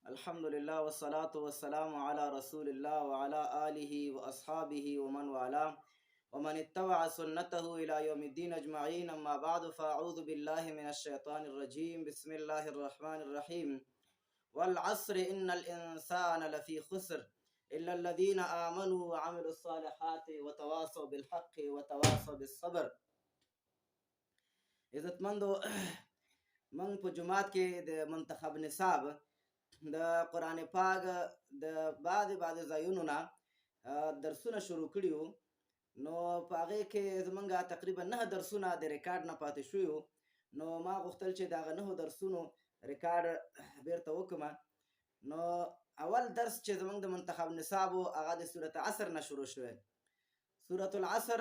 الحمد لله والصلاة والسلام على رسول الله وعلى آله وأصحابه ومن والاه ومن اتبع سنته إلى يوم الدين أجمعين. أما بعد، فأعوذ بالله من الشيطان الرجيم. بسم الله الرحمن الرحيم. والعصر إن الإنسان لفي خسر إلا الذين آمنوا وعملوا الصالحات وتواصوا بالحق وتواصوا بالصبر. عزتمندو، من په جماعت کې د منتخب نصاب د قرآن پاک د بعضې ځایونو نه درسونه شروع کړي وو، نو په هغې کې زمونږ تقریبا 9 درسونه د ریکارډ نه پاتې شوي وو. نو ما غوښتل چې د هغه 9 درسونو ریکارډ بیرته وکړم. نو اول درس چې زمونږ د منتخب نصاب و هغه د سورة عصر نه شروع شوی. سورة العصر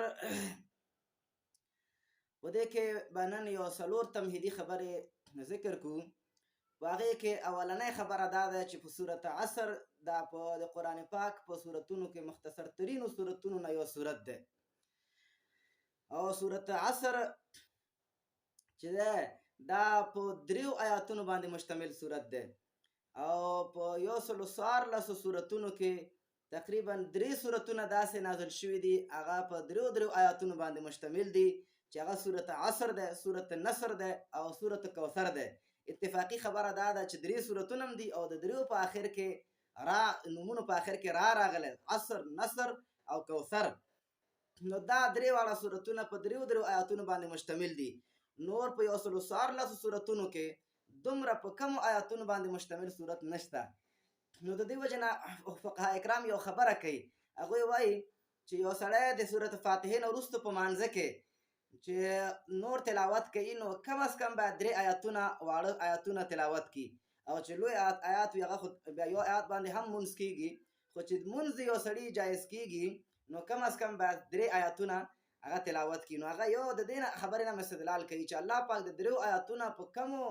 په دې کې به نن یو 4 تمهیدي خبرې ذکر کوو. په هغې کې اولنۍ خبره دا ده چې په سورة عصر دا په د قرآن پاک په سورتونو کې مختصر ترینو سورتونو نه یو سورت دی، او سورة عصر چې دی دا په 3 آیاتونو باندې مشتمل سورت دی، او په 114 سورتونو کې تقریبا 3 سورتونه داسې نازل شوي دي هغه په 3 آیاتونو باندې مشتمل دي، چې هغه سورة عصر ده، سورة نصر ده او سورة کوثر ده. اتفاقی خبره دا ده چې 3 سورتونه هم دي او د 3 په آخر کې نومونو په آخر کې راغلی عصر، نصر او کوثر. نو دا 3 واړه سورتونه په 3 آیاتونو باندې مشتمل دي. نور په 114 سورتونو کې دومره په کمو آیاتونو باندې مشتمل سورت نشته. نو د دې وجه نه فقها اکرام یو خبره کوي، هغوی وایي چې یو سړی د سورت فاتحې نه وروسته په مانځه کې چې نور تلاوت کوي نو کم از کم باید 3 آیاتونه واړه آیاتونه تلاوت کړي، او چې لوی آیات وي هغه خو بیا یو آیات باندې هم مونځ کېږي، خو چې مونځ یو سړي جایز کېږي نو کم از کم باید 3 آیاتونه هغه تلاوت کړي. نو هغه یو د دې خبرې نه استدلال کوي چې الله پاک د 3 آیاتونه په کمو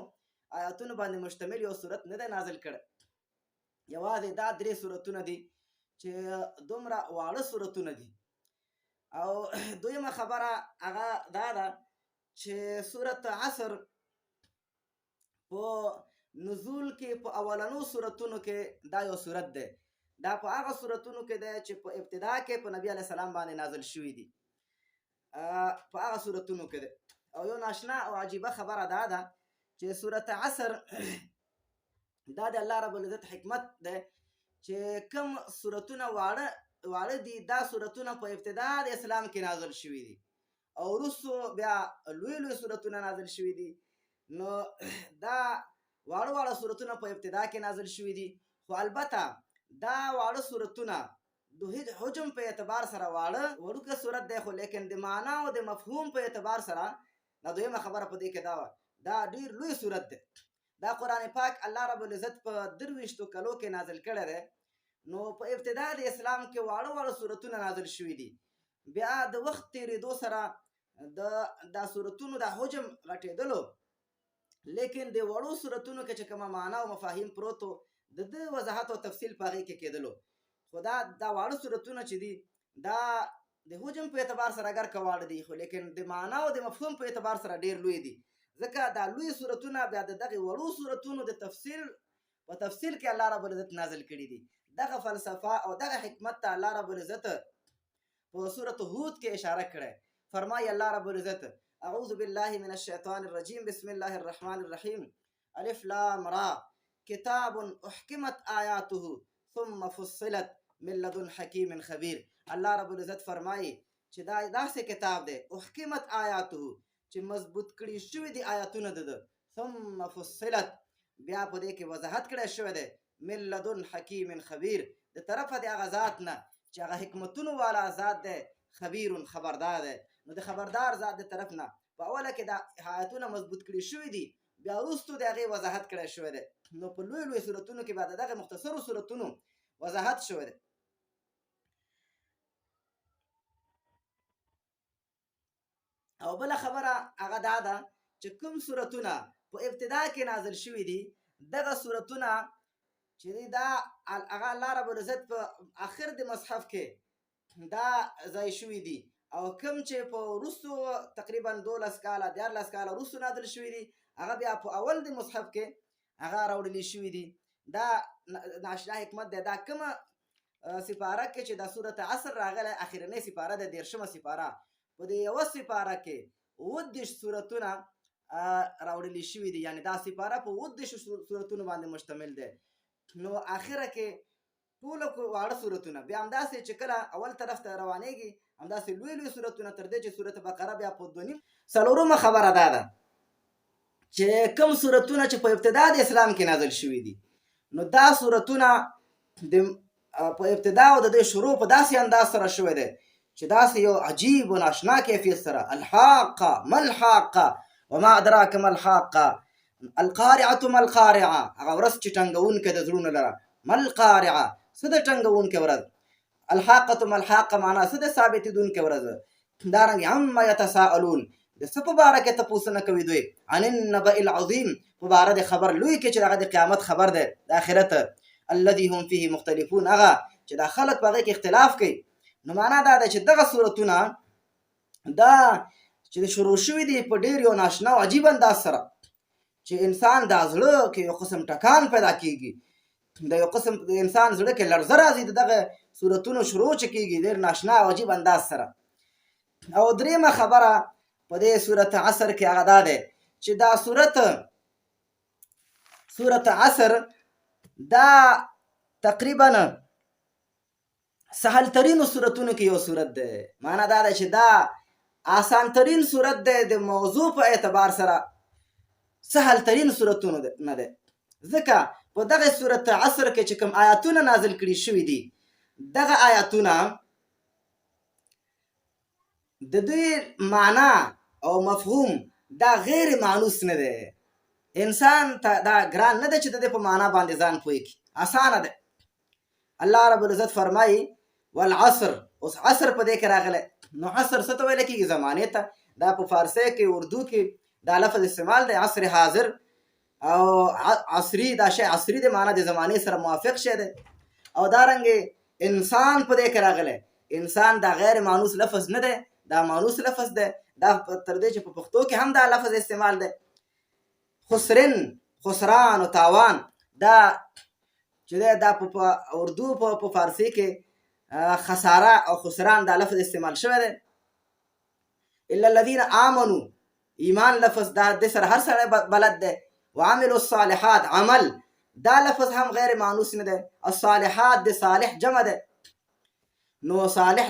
آیاتونو باندې مشتمل یو صورت نه دی نازل کړی، یوازې دا 3 سورتونه دي چې دومره واړه سورتونه دي. او دویمه خبره هغه دا ده چې سورة عصر په نزول کې په اولنو سورتونو کې دا یو سورت دی، دا په هغه سورتونو کې دی چې په ابتدا کې په نبی علیه السلام باندې نازل شوي دي، په هغه سورتونو کې دی. او یو ناشنا او عجیبه خبره دا ده چې سورة عصر دا د الله رب العزت حکمت دی چې کوم سورتونه واړه دي دا سورتونه په ابتدا د اسلام کې نازل شوي دي، او وروستو بیا لوی سورتونه نازل شوي دي. نو دا واړه سورتونه په ابتدا کې نازل شوي دي، خو البته دا واړه سورتونه د حجم په اعتبار سره وړوکه صورت دی، خو لیکن د معنا او د مفهوم په اعتبار سره دا دویمه خبره په دې کې دا ډیر لوی صورت دی. دا قرآن پاک الله رب العزت په 23 کلو کې نازل کړی دی. نو په ابتدا د اسلام کې واړه سورتونه نازل شوي دي، بیا د وخت تیریدو سره دا سورتونو د حجم غټېدلو، لیکن د وړو سورتونو کې چې کومه معنا او مفاهیم پروتو د وضاحت او تفصیل په هغې کې کېدلو، خو دا واړه سورتونه چې دي دا د حجم په اعتبار سره اگر که واړه دي، خو لیکن د معنا او د مفهوم په اعتبار سره ډېر لوی دي، ځکه دا لوی سورتونه بیا د دغې وړو سورتونو د تفصیل کې الله رب العزت نازل کړي دي. دغه فلسفه او دغه حکمت ته الله رب العزت په سورة هود کې اشاره کړی. فرمایي الله رب العزت: اعوذ بالله من الشیطان الرجیم، بسم الله الرحمن الرحیم، الف لام را کتاب احکمت آیاته ثم فصلت من لدن حکیم خبیر. الله رب العزت فرمایي چې دا داسې کتاب دی احکمت آیاته چې مضبوط کړي شوي دي آیاتونه ده، ثم فصلت بیا په دې کې وضاحت کړی شوی دی من لدن حکیم خبیر، د طرفه د هغه ذات نه چې هغه حکمتونو والا ذات دی، خبیر خبردار دی. نو د خبردار ذات د طرف نه په اوله کې دا آیاتونه مضبوط کړي شوي دي، بیا وروستو د هغې وضاحت کړی شوی دی. نو په لوی سورتونو کې بیا د دغه مختصرو سورتونو وضاحت شوی دی. او بله خبره هغه دا ده چې کوم سورتونه په ابتدا کې نازل شوي دي دغه سورتونه چې دا هغه الله رب العزت په آخر د مصحف کې دا ځای شوي دي، او کوم چې په وروستو تقریبا 12 کاله 14 کاله وروستو نازل شوي دي هغه بیا په اول د مصحف کې هغه راوړل شوي دي. دا ناشنا حکمت دی. دا کومه سپاره کې چې د سورت عصر راغلی اخرنۍ سپاره د 13مه سپاره، په دې یوه سپاره کې 30 سورتونه راوړل شوي دي، یعنی دا سپاره په 30 سورتونو باندې مشتمل دی. نو اخره کې ټول واړه سورتونه بیا همداسې چې کله اول طرف ته روانېږي همداسې لوی لوی سورتونه تر دې چې سورت بقره بیا په 2.5. څلورمه خبره دا ده چې کوم سورتونه چې په ابتدا د اسلام کې نازل شوي دي، نو دا سورتونه په ابتدا او د دې شروع په داسې انداز سره شوی دی چې داسې یو عجیب و ناشنا کیفیت سره الحاقه ما الحاقه وما ادراک ما الحاقه القارعه ما القارعه، هغه ورځ چې ټنګونکې د زړونو لره، ما القارعه څه د ټنګونکې ورځ، الحاقه ما الحاقه معنا څه د ثابتېدونکې ورځ، دارنګې عما یتساءلون د څه په باره کې تپوسونه کوي دوی، عن النبأ العظیم په باره د خبر لوی کې چې هغه د قیامت خبر دی د آخرت، الذي هم فيه مختلفون، هغه چې دا خلک په هغې کې اختلاف کوي. نو معنا دا ده چې دغه صورتونه دا چې شروع شوي دي په ډېر یو ناشنا او عجیب انداز سره چې انسان دا زړه کې یو قسم ټکان پیدا کېږي، د یو قسم د انسان زړه کې لړزه راځي د دغه صورتونو شروع چې کېږي ډېر ناشنا او عجیب انداز سره. او درېیمه خبره په دې صورت عصر کې هغه دا دی چې دا صورت عصر دا تقریبا سهل ترین صورتونو کې یو صورت دی. معنا دا ده چې دا آسان ترین صورت دی د موضوع په اعتبار سره، سهل ترین صورتونو نه دی، ځکه په دغه صورت عصر کې چې کوم آیاتونه نازل کړي شوي دي دغه آیاتونه د دوی معنا او مفهوم دا غیر مانوس نه دی، انسان ته دا ګران نه دی چې د دې په معنا باندې ځان پوه کړي، اسانه ده. الله رب العزت فرمایي والعصر، اوس عصر په دې کې راغلی، نو عصر څه ته ویل کېږي؟ زمانې ته. دا په فارسی کې اردو کې دا لفظ استعمال دی عصر حاضر او عصري، دا شی عصري دی معنا د زمانې سره موافق شی دی. او دارنګې انسان په دې کې راغلی، انسان دا غیر مانوس لفظ نه دی، دا مانوس لفظ دی، دا تر دې چې په پښتو کې هم دا لفظ استعمال دی. خسران او تاوان دا چې دا په اردو په فارسی کې خساره او خسران دا لفظ استعمال شوی دی. الا الذين آمنوا، ایمان لفظ دا د سره هر سره بلد دی. وعملوا الصالحات، عمل دا لفظ هم غیر مانوس نه دی. الصالحات د صالح جمع دی، نو صالح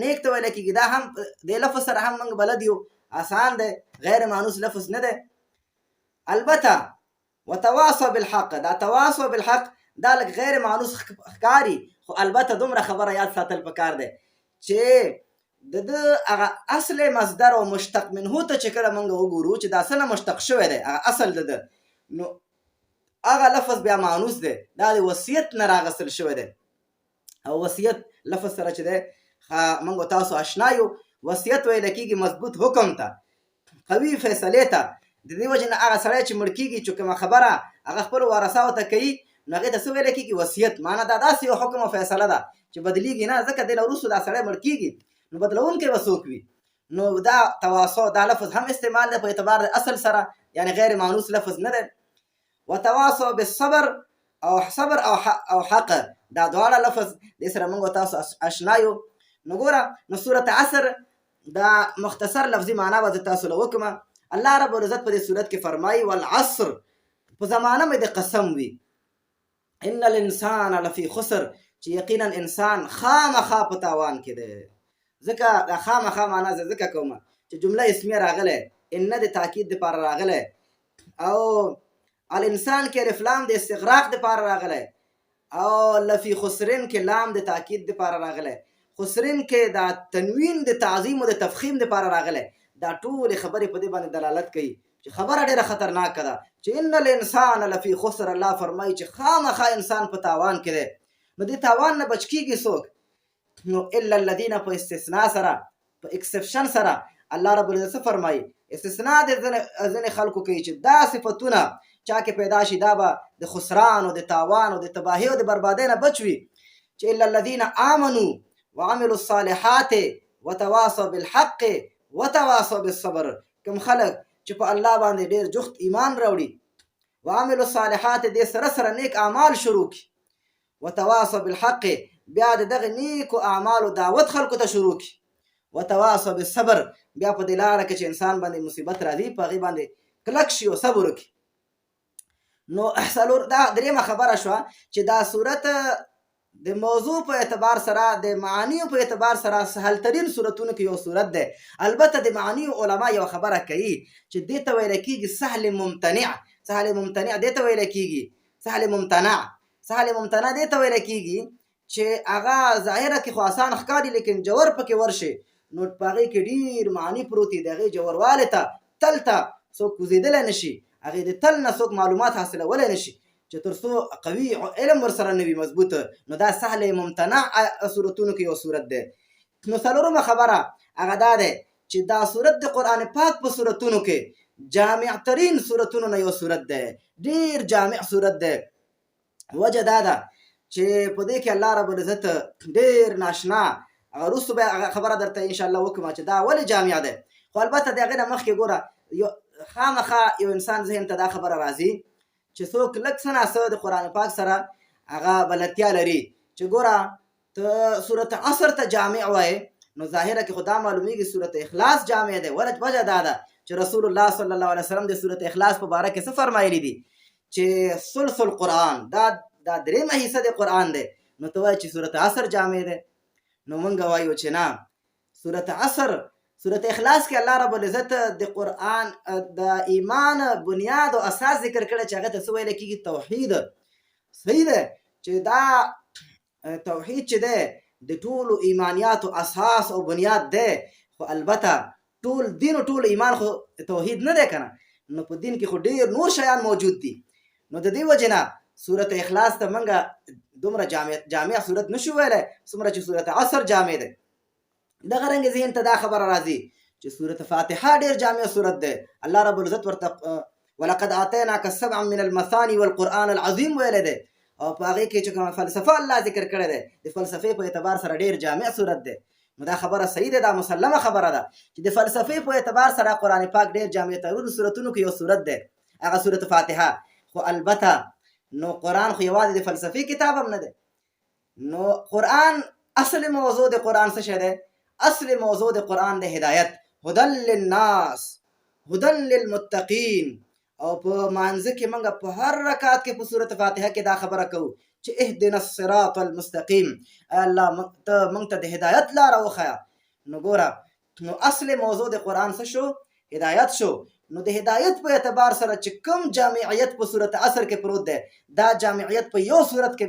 نیک ته ویل کېږي، دا هم د لفظ سره هم موږ بلد یو، آسان دی، غیر مانوس لفظ نه دی. البته وتواصوا بالحق، دا تواصوا بالحق دا لږ غیر مانوس ښکاري، خو البته دومره خبره یاد ساتل پکار دی چې د هغه اصل مصدر او مشتق منه ته چې کله موږ وګورو چې دا څه نه مشتق شوی دی، هغه اصل د نو هغه لفظ بیا مانوس دی، دا د وصیت نه راغستل شوی دی. او وصیت لفظ سره چې دی موږ تاسو آشنا یو، وصیت ویل کېږي مضبوط حکم ته، قوي فیصلې ته. د دې وجې نه هغه سړی چې مړ کېږي چې کومه خبره هغه خپلو وارثاو ته کوي نو هغې ته څه ویلی کېږي؟ وصیت. معنا دا داسې یو حکم او فیصله ده چې بدلیږي نه، ځکه دې نه وروستو دا سړی مړ کېږي نو بدلونکی به څوک وي. نو دا تواصو دا لفظ هم استعمال دی په اعتبار د اصل سره، یعنی غیر مانوس لفظ نه دی. وتواصو بالصبر او صبر او حق، دا دواړه لفظ دې سره موږ تاسو اشنا یو. نو ګوره، نو صورت عصر دا مختصر لفظي معنا به تاسو له وکړمه. الله رب العزت په دې صورت کې فرمایي والعصر، په زمانه مې د قسم وي، ان الانسان لفی خسر، چې یقینا انسان خامخا په تاوان کې دی. ځکه دا خامخا معنا زه ځکه کومه چې جمله اسمیه راغلی، ان د تاکید دپاره راغلی، او الانسان کې الف لام د استغراق دپاره راغلی، او لفی خسرین کې لام د تاکید دپاره راغلی، خسرین کې دا تنوین د تعظیم او د تفخیم دپاره راغلی. دا ټول خبرې په دې باندې دلالت کوي چې خبره ډیره خطرناکه ده چې ان الانسان لفی خسر. الله فرمایي چې خامخا انسان په تاوان کې دی. نو دې تاوان نه بچ کېږي څوک؟ نو الا الذین، په استثناء سره، په اکسپشن سره الله رب العزت فرمایي استثناء د ځینې خلکو کوي چې دا صفتونه چا کې پیدا شي دا به د خسران او د تاوان او د تباهي او د بربادۍ نه بچ وي. چې الا الذین آمنوا وعملوا الصالحات وتواصوا بالحق وتواصوا بالصبر، کوم خلک چې په الله باندې ډېر جفت ایمان راوړي، وعملوا الصالحات دې سره سره نیک اعمال شروع کړي، وتواصوا بالحق بیا د دغه نیکو اعمالو دعوت خلکو ته شروع کړي، وتواصوا بالصبر بیا په دې لاره کې چې انسان باندې مصیبت راځي په هغې باندې کلک شي او صبر وکړي. نو دا درېیمه خبره شوه چې دا صورت د موضوع په اعتبار سره د معانیو په اعتبار سره سهل ترین صورتونو کې یو صورت دی. البته د معانیو علما یو خبره کوي چې دې ته ویل کېږي سهل ممتنع. سهل ممتنع دې ته ویل کېږي سهل ممتنع. سهل ممتنع دې ته ویل کېږي چې هغه ظاهره کې خو آسان ښکاري لیکن جوور پکې ورشي نو په هغې کې ډېر معانی پروت دي، د هغې جوړوالي ته تل ته څوک کوزېدلی نه شي، هغې د تل نه څوک معلومات حاصلولی نه شي چې تر څو قوي علم ورسره نه وي مضبوط. نو دا سهل ممتنع صورتونو کې یو صورت دی. نو څلورمه خبره هغه دا دی چې دا صورت د قرآن پاک په صورتونو کې جامع ترین صورتونو نه یو صورت دی، ډېر جامع صورت دی. وجه دا ده چې په دې کې الله رب العزت ډېر ناشنا هغه وروستو به هغه خبره درته انشاءالله وکړم چې دا ولې جامع دی. خو البته د هغې نه مخکې ګوره خامخا یو انسان ذهن ته دا خبره راځي چې څوک لږ څه ناڅه د قرآن پاک سره هغه بلدتیا لري چې ګوره ته صورت عصر ته جامع وایې نو ظاهره کې خو دا معلومیږي صورت اخلاص جامع دی. وجه دا ده چې رسول الله صلی الله علیه وسلم د صورت اخلاص په باره کې څه فرمایلی دي چې ثلث القرآن دا درېیمه حصه د قرآن دی. نو ته وایې چې صورت عصر جامع دی. نو مونږ وایو چې نه، صورت عصر صورت اخلاص کې الله رب العزت د قرآن د ایمان بنیاد او اساس ذکر کړی چې هغه ته څه ویل کېږي توحید. صحیح ده چې دا توحید چې دی د ټولو ایمانیاتو اساس او بنیاد دی، خو البته ټول دین او ټول ایمان خو توحید نه دی که نه، نو په دین کې خو ډېر نور شیان موجود دي. نو د دې وجې نه صورت اخلاص ته موږ دومره جامع صورت نشو ویلی څومره چې صورت عصر جامع دی. دغه رنګ ذهن ته دا خبره راځي چې صورت فاتحه ډېر جامع صورت دی. الله رب العزت ورته ولقد آتیناک سبعا من المثانی والقرآن العظیم ویلی دی، او په هغې کې چې کومه فلسفه الله ذکر کړی دی د فلسفې په اعتبار سره ډېر جامع صورت دی. نو دا خبره صحیح ده، دا مسلمه خبره ده چې د فلسفې په اعتبار سره قرآن پاک ډېر جامع ترین صورتونو کې یو صورت دی هغه صورت فاتحه. خو البته نو قرآن خو یوازې د فلسفې کتاب هم نه دی. نو قرآن اصل موضوع د قرآن څه شی دی؟ اصل موضوع د قرآن د هدایت، هدن للناس هدن للمتقین. او په مانځه کې موږ په هر رکعت کې په صورت فاتحه کې دا خبره کوو چې اهدنا الصراط المستقیم، الله ته موږ ته د هدایت لاره وښیه. نو ګوره نو اصل موضوع د قرآن څه شو؟ هدایت شو. نو د هدایت په اعتبار سره چې کوم جامعیت په صورت عصر کې پروت دی دا جامعیت په یو صورت کې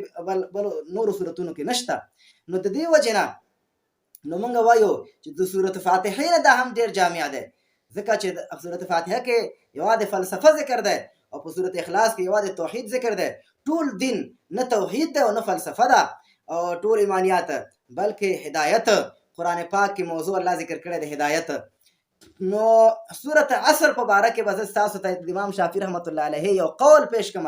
بل نورو صورتونو کې نشته. نو د دې وجې نه نو موږ وایو چې د صورت فاتحې نه دا هم ډېر جامع دی، ځکه چې د صورت فاتحه کې یوازې فلسفه ذکر دی او په صورت اخلاص کې یوازې توحید ذکر دی. ټول دین نه توحید دی او نه فلسفه ده او ټول ایمانیات، بلکې هدایت. قرآن پاک کې موضوع الله ذکر کړی د هدایت. نو صورت عصر په باره کې به زه ستاسو ته امام شافعي رحمت الله علیه یو قول پیش کړم.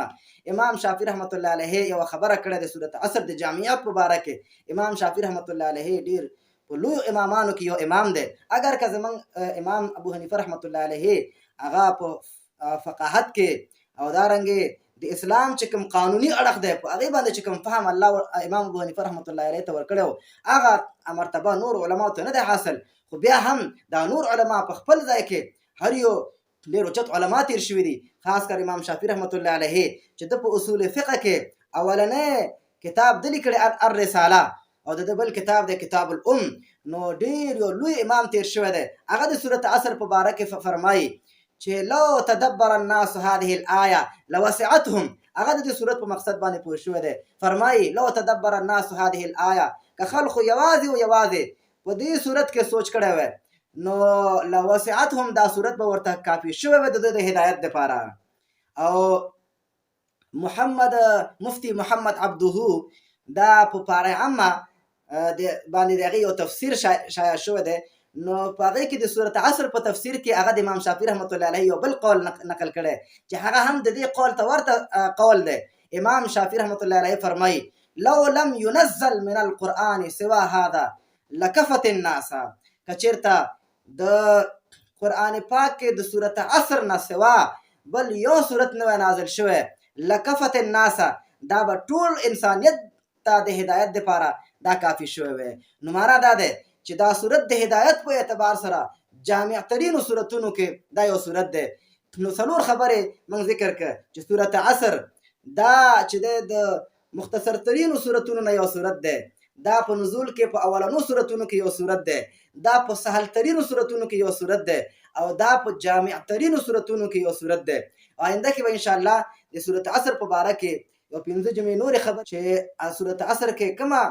امام شافعي رحمت الله علیه یو خبره کړې د صورت عصر د جامعیت په باره کې. امام شافعي رحمت الله علیه ډېر په لویو امامانو کې یو امام دی، اگر که زموږ امام ابو حنیفه رحمت الله علیه هغه په فقاهت کې او دارنګې د اسلام چې کوم قانوني اړخ دی په هغې باندې چې کوم فهم الله امام ابو حنیفه رحمت الله علیه ته ورکړی و هغه مرتبه نور علماو ته نه دی حاصل. خو بیا هم دا نور علما په خپل ځای کې هر یو ډېر اوچت علما تیر شوي دي، خاص کر امام شافعي رحمت الله علیه چې د په اصول فقه کې اولنی کتاب د لیکلی الرساله او د بل کتاب د کتاب الام. نو ډېر یو لوی امام تیر شوی دی. هغه د صورت عصر په باره کې فرمایي چې لو تدبر الناس هذه الآیه لوسعتهم. هغه د صورت په مقصد باندې پوه شوی دی. فرمایي لو تدبر الناس هذه الآیه که خلقو یوازې او یوازې په دې صورت کې سوچ کړی وی نو لوسعتهم دا صورت به ورته کافي شوی وی د هدایت دپاره. او مفتی محمد عبدهو دا په پاره عامه باندې د هغې یو تفسیر شایع شوی دی. نو په هغې کې د صورت عصر په تفسیر کې هغه د امام شافعي رحمت الله علیه یو بل قول نقل کړی چې هغه هم د دې قول ته ورته قول دی. امام شافعي رحمت الله علیه فرمایي لو لم ينزل من القرآن سوا هذا لکفت الناس. که چېرته د قرآن پاک کې د صورت عصر نه سوا بل یو صورت نوی نازل شوی لکفت الناس دا به ټول انسانیت ته د هدایت دپاره دا کافي شوی وی. نو معنا دا دی چې دا صورت د هدایت په اعتبار سره جامع ترینو صورتونو کې دا یو صورت دی. نو څلور خبرې موږ ذکر کړ چې صورت عصر دا چې د مختصر ترینو صورتونو نه یو صورت دی، دا په نزول کې په اولنو صورتونو کې یو صورت دی، دا په سهل ترینو صورتونو کې یو صورت دی، او دا په جامع ترینو صورتونو کې یو صورت دی. آینده کې به ان شاء الله د صورت عصر په باره کې یو 15 جمعې نورې خبر چې صورت عصر کې کومه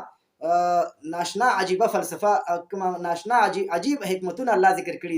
ناشنا عجیبه فلسفه، کومه ناشنا عجیب حکمتونه الله ذکر کړي دي.